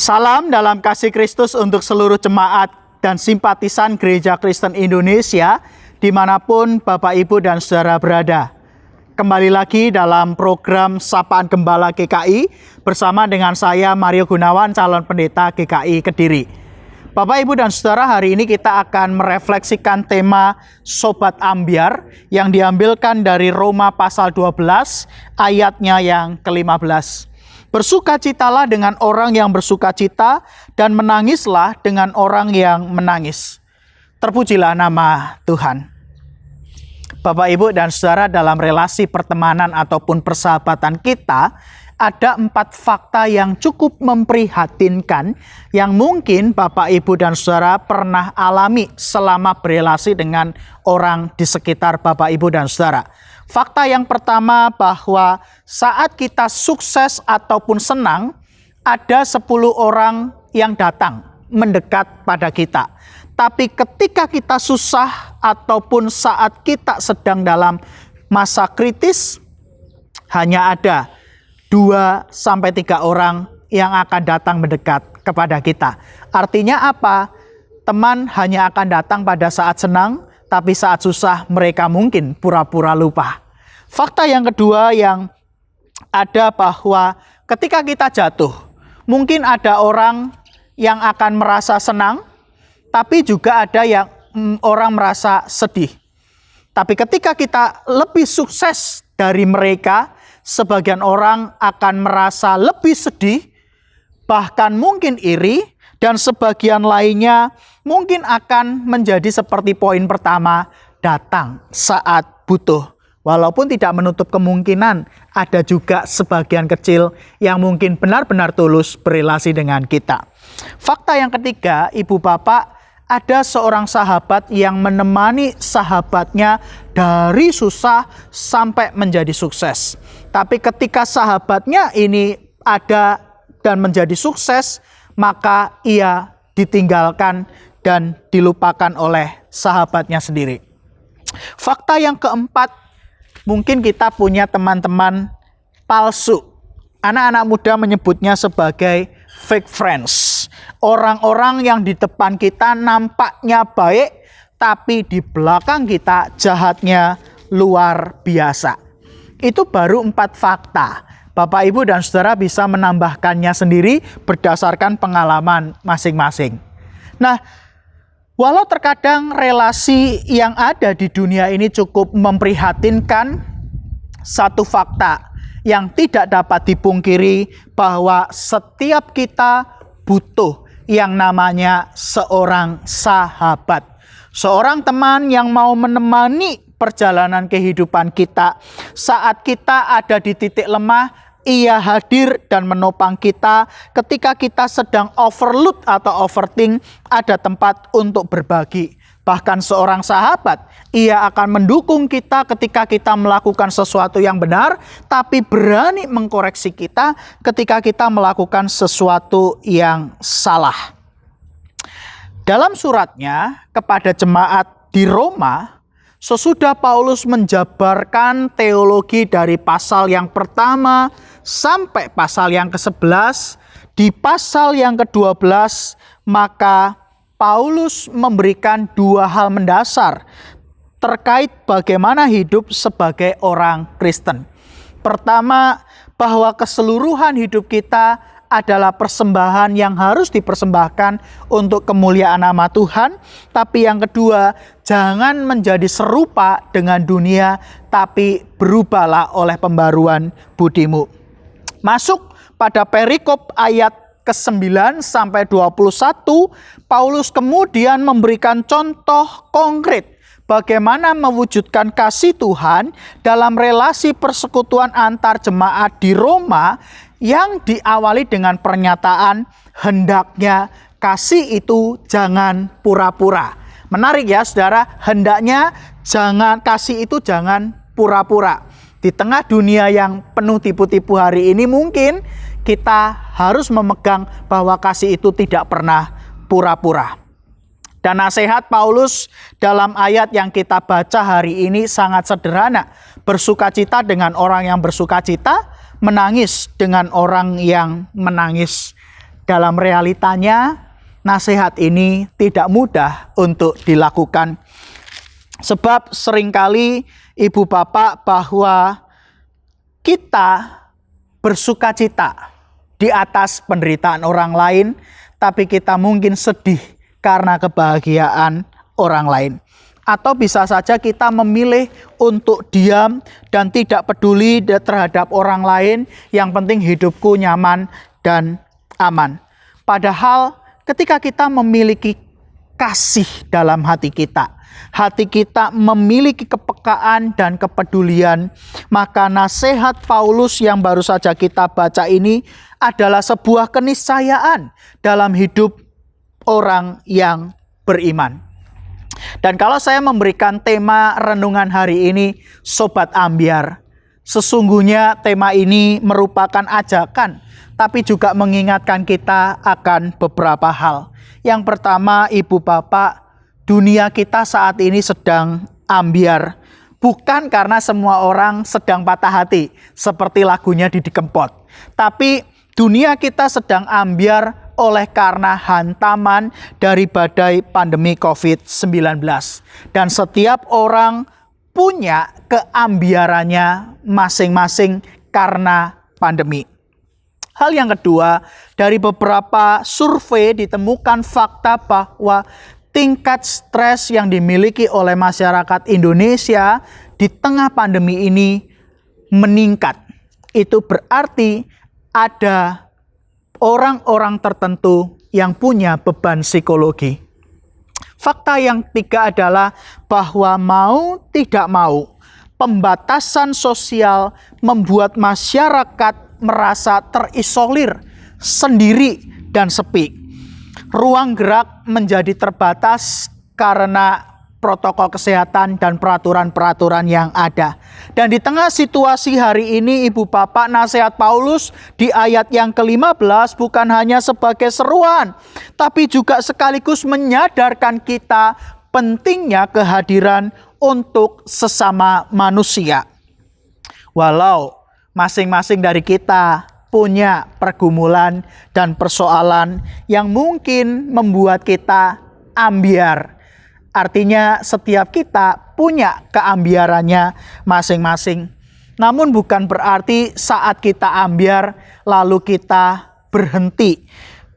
Salam dalam kasih Kristus untuk seluruh jemaat dan simpatisan Gereja Kristen Indonesia dimanapun Bapak, Ibu, dan Saudara berada. Kembali lagi dalam program Sapaan Gembala GKI bersama dengan saya Mario Gunawan, calon pendeta GKI Kediri. Bapak, Ibu, dan Saudara, hari ini kita akan merefleksikan tema Sobat Ambyar yang diambilkan dari Roma pasal 12 ayatnya yang ke-15. Bersukacitalah dengan orang yang bersukacita dan menangislah dengan orang yang menangis. Terpujilah nama Tuhan. Bapak, Ibu, dan Saudara, dalam relasi pertemanan ataupun persahabatan kita, ada 4 fakta yang cukup memprihatinkan yang mungkin Bapak, Ibu, dan Saudara pernah alami selama berelasi dengan orang di sekitar Bapak, Ibu, dan Saudara. Fakta yang pertama bahwa saat kita sukses ataupun senang, ada 10 orang yang datang mendekat pada kita. Tapi ketika kita susah ataupun saat kita sedang dalam masa kritis, hanya ada 2-3 orang yang akan datang mendekat kepada kita. Artinya apa? Teman hanya akan datang pada saat senang, tapi saat susah mereka mungkin pura-pura lupa. Fakta yang kedua yang ada bahwa ketika kita jatuh, mungkin ada orang yang akan merasa senang, tapi juga ada yang orang merasa sedih. Tapi ketika kita lebih sukses dari mereka, sebagian orang akan merasa lebih sedih, bahkan mungkin iri, dan sebagian lainnya mungkin akan menjadi seperti poin pertama, datang saat butuh. Walaupun tidak menutup kemungkinan ada juga sebagian kecil yang mungkin benar-benar tulus berelasi dengan kita. Fakta yang ketiga, Ibu Bapak, ada seorang sahabat yang menemani sahabatnya dari susah sampai menjadi sukses. Tapi ketika sahabatnya ini ada dan menjadi sukses, maka ia ditinggalkan dan dilupakan oleh sahabatnya sendiri. Fakta yang keempat, mungkin kita punya teman-teman palsu. Anak-anak muda menyebutnya sebagai fake friends. Orang-orang yang di depan kita nampaknya baik, tapi di belakang kita jahatnya luar biasa. Itu baru 4 fakta. Bapak, Ibu, dan Saudara bisa menambahkannya sendiri berdasarkan pengalaman masing-masing. Nah, walau terkadang relasi yang ada di dunia ini cukup memprihatinkan, satu fakta yang tidak dapat dipungkiri bahwa setiap kita butuh yang namanya seorang sahabat. Seorang teman yang mau menemani perjalanan kehidupan kita. Saat kita ada di titik lemah, ia hadir dan menopang kita. Ketika kita sedang overload atau overthink, ada tempat untuk berbagi. Bahkan seorang sahabat, ia akan mendukung kita ketika kita melakukan sesuatu yang benar, tapi berani mengkoreksi kita ketika kita melakukan sesuatu yang salah. Dalam suratnya kepada jemaat di Roma, sesudah Paulus menjabarkan teologi dari pasal yang pertama sampai pasal yang ke-11, di pasal yang ke-12 maka Paulus memberikan 2 hal mendasar terkait bagaimana hidup sebagai orang Kristen. Pertama, bahwa keseluruhan hidup kita adalah persembahan yang harus dipersembahkan untuk kemuliaan nama Tuhan. Tapi yang kedua, jangan menjadi serupa dengan dunia, tapi berubahlah oleh pembaruan budimu. Masuk pada perikop ayat ke-9 sampai 21, Paulus kemudian memberikan contoh konkret bagaimana mewujudkan kasih Tuhan dalam relasi persekutuan antar jemaat di Roma yang diawali dengan pernyataan hendaknya kasih itu jangan pura-pura. Menarik ya Saudara, hendaknya kasih itu jangan pura-pura. Di tengah dunia yang penuh tipu-tipu hari ini mungkin kita harus memegang bahwa kasih itu tidak pernah pura-pura. Dan nasihat Paulus dalam ayat yang kita baca hari ini sangat sederhana. Bersukacita dengan orang yang bersukacita, menangis dengan orang yang menangis. dalam realitanya nasihat ini tidak mudah untuk dilakukan. Sebab seringkali ibu bapak bahwa kita bersukacita di atas penderitaan orang lain, tapi kita mungkin sedih karena kebahagiaan orang lain. Atau bisa saja kita memilih untuk diam dan tidak peduli terhadap orang lain, yang penting hidupku nyaman dan aman. Padahal ketika kita memiliki kasih dalam hati kita memiliki kepekaan dan kepedulian, maka nasihat Paulus yang baru saja kita baca ini adalah sebuah keniscayaan dalam hidup orang yang beriman. Dan kalau saya memberikan tema renungan hari ini, Sobat Ambyar, sesungguhnya tema ini merupakan ajakan, tapi juga mengingatkan kita akan beberapa hal. Yang pertama, ibu bapak, dunia kita saat ini sedang ambyar. Bukan karena semua orang sedang patah hati, seperti lagunya Didi Kempot. Tapi dunia kita sedang ambyar oleh karena hantaman dari badai pandemi COVID-19. Dan setiap orang punya keambiarannya masing-masing karena pandemi. Hal yang kedua, dari beberapa survei ditemukan fakta bahwa tingkat stres yang dimiliki oleh masyarakat Indonesia di tengah pandemi ini meningkat. Itu berarti ada orang-orang tertentu yang punya beban psikologi. Fakta yang ketiga adalah bahwa mau tidak mau, pembatasan sosial membuat masyarakat merasa terisolir, sendiri dan sepi. Ruang gerak menjadi terbatas karena protokol kesehatan dan peraturan-peraturan yang ada. Dan di tengah situasi hari ini, ibu bapak, nasihat Paulus di ayat yang ke-15 bukan hanya sebagai seruan, tapi juga sekaligus menyadarkan kita pentingnya kehadiran untuk sesama manusia. Walau masing-masing dari kita punya pergumulan dan persoalan yang mungkin membuat kita ambyar. Artinya setiap kita punya keambiarannya masing-masing. Namun bukan berarti saat kita ambyar lalu kita berhenti,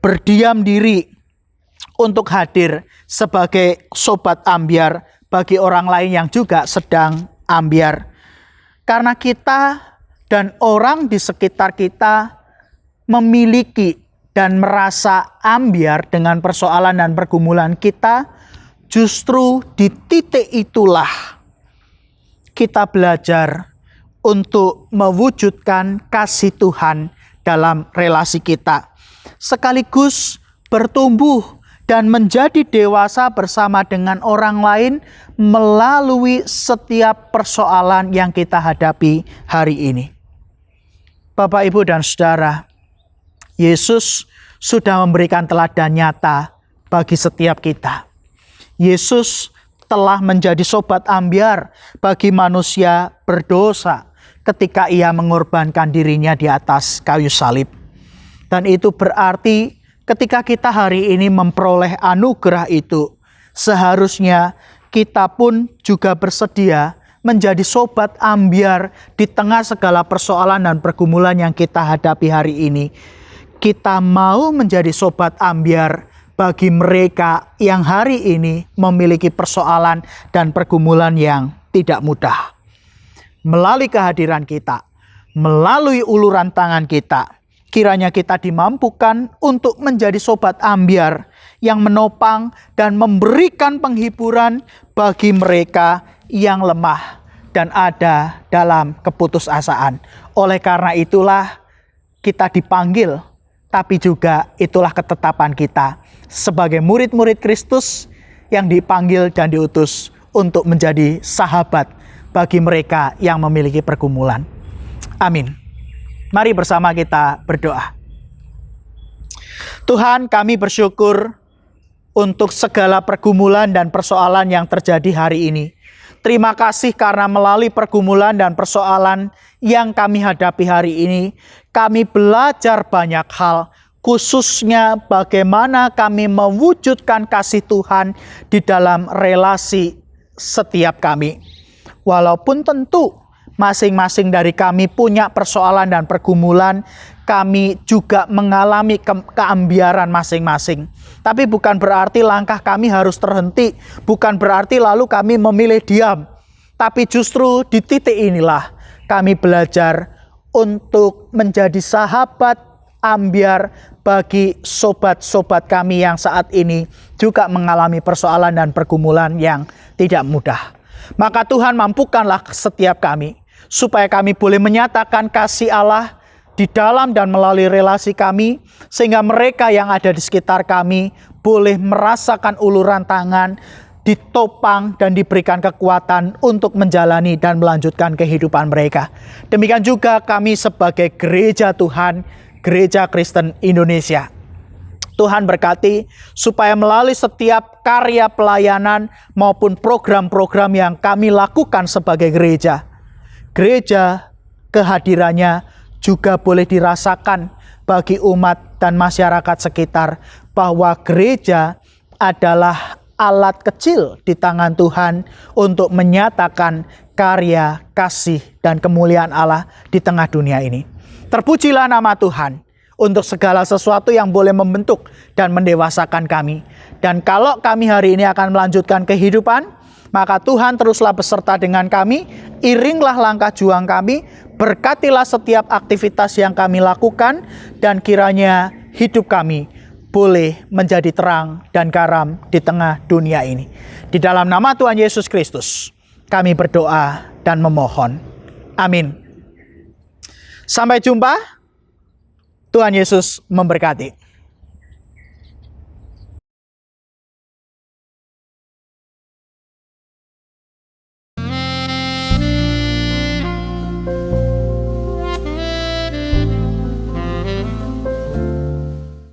berdiam diri untuk hadir sebagai sobat ambyar bagi orang lain yang juga sedang ambyar. Karena kita dan orang di sekitar kita memiliki dan merasa ambyar dengan persoalan dan pergumulan kita, justru di titik itulah kita belajar untuk mewujudkan kasih Tuhan dalam relasi kita. Sekaligus bertumbuh dan menjadi dewasa bersama dengan orang lain melalui setiap persoalan yang kita hadapi hari ini. Bapak, Ibu, dan Saudara, Yesus sudah memberikan teladan nyata bagi setiap kita. Yesus telah menjadi sobat ambyar bagi manusia berdosa ketika ia mengorbankan dirinya di atas kayu salib. Dan itu berarti ketika kita hari ini memperoleh anugerah itu, seharusnya kita pun juga bersedia menjadi sobat ambyar di tengah segala persoalan dan pergumulan yang kita hadapi hari ini. Kita mau menjadi sobat ambyar bagi mereka yang hari ini memiliki persoalan dan pergumulan yang tidak mudah. Melalui kehadiran kita, melalui uluran tangan kita, kiranya kita dimampukan untuk menjadi sobat ambyar yang menopang dan memberikan penghiburan bagi mereka yang lemah dan ada dalam keputusasaan. Oleh karena itulah kita dipanggil, tapi juga itulah ketetapan kita sebagai murid-murid Kristus yang dipanggil dan diutus untuk menjadi sahabat bagi mereka yang memiliki pergumulan. Amin. Mari bersama kita berdoa. Tuhan, kami bersyukur untuk segala pergumulan dan persoalan yang terjadi hari ini. Terima kasih karena melalui pergumulan dan persoalan yang kami hadapi hari ini, kami belajar banyak hal, khususnya bagaimana kami mewujudkan kasih Tuhan di dalam relasi setiap kami. Walaupun tentu masing-masing dari kami punya persoalan dan pergumulan, kami juga mengalami keambiaran masing-masing. Tapi bukan berarti langkah kami harus terhenti, bukan berarti lalu kami memilih diam. Tapi justru di titik inilah kami belajar untuk menjadi sahabat ambiar bagi sobat-sobat kami yang saat ini juga mengalami persoalan dan pergumulan yang tidak mudah. Maka Tuhan mampukanlah setiap kami supaya kami boleh menyatakan kasih Allah di dalam dan melalui relasi kami, sehingga mereka yang ada di sekitar kami boleh merasakan uluran tangan, ditopang dan diberikan kekuatan untuk menjalani dan melanjutkan kehidupan mereka. Demikian juga kami sebagai gereja Tuhan, Gereja Kristen Indonesia. Tuhan berkati supaya melalui setiap karya pelayanan maupun program-program yang kami lakukan sebagai gereja, kehadirannya juga boleh dirasakan bagi umat dan masyarakat sekitar, bahwa gereja adalah alat kecil di tangan Tuhan untuk menyatakan karya, kasih, dan kemuliaan Allah di tengah dunia ini. Terpujilah nama Tuhan untuk segala sesuatu yang boleh membentuk dan mendewasakan kami. Dan kalau kami hari ini akan melanjutkan kehidupan, maka Tuhan teruslah beserta dengan kami, iringlah langkah juang kami, berkatilah setiap aktivitas yang kami lakukan, dan kiranya hidup kami boleh menjadi terang dan garam di tengah dunia ini. Di dalam nama Tuhan Yesus Kristus, kami berdoa dan memohon. Amin. Sampai jumpa. Tuhan Yesus memberkati.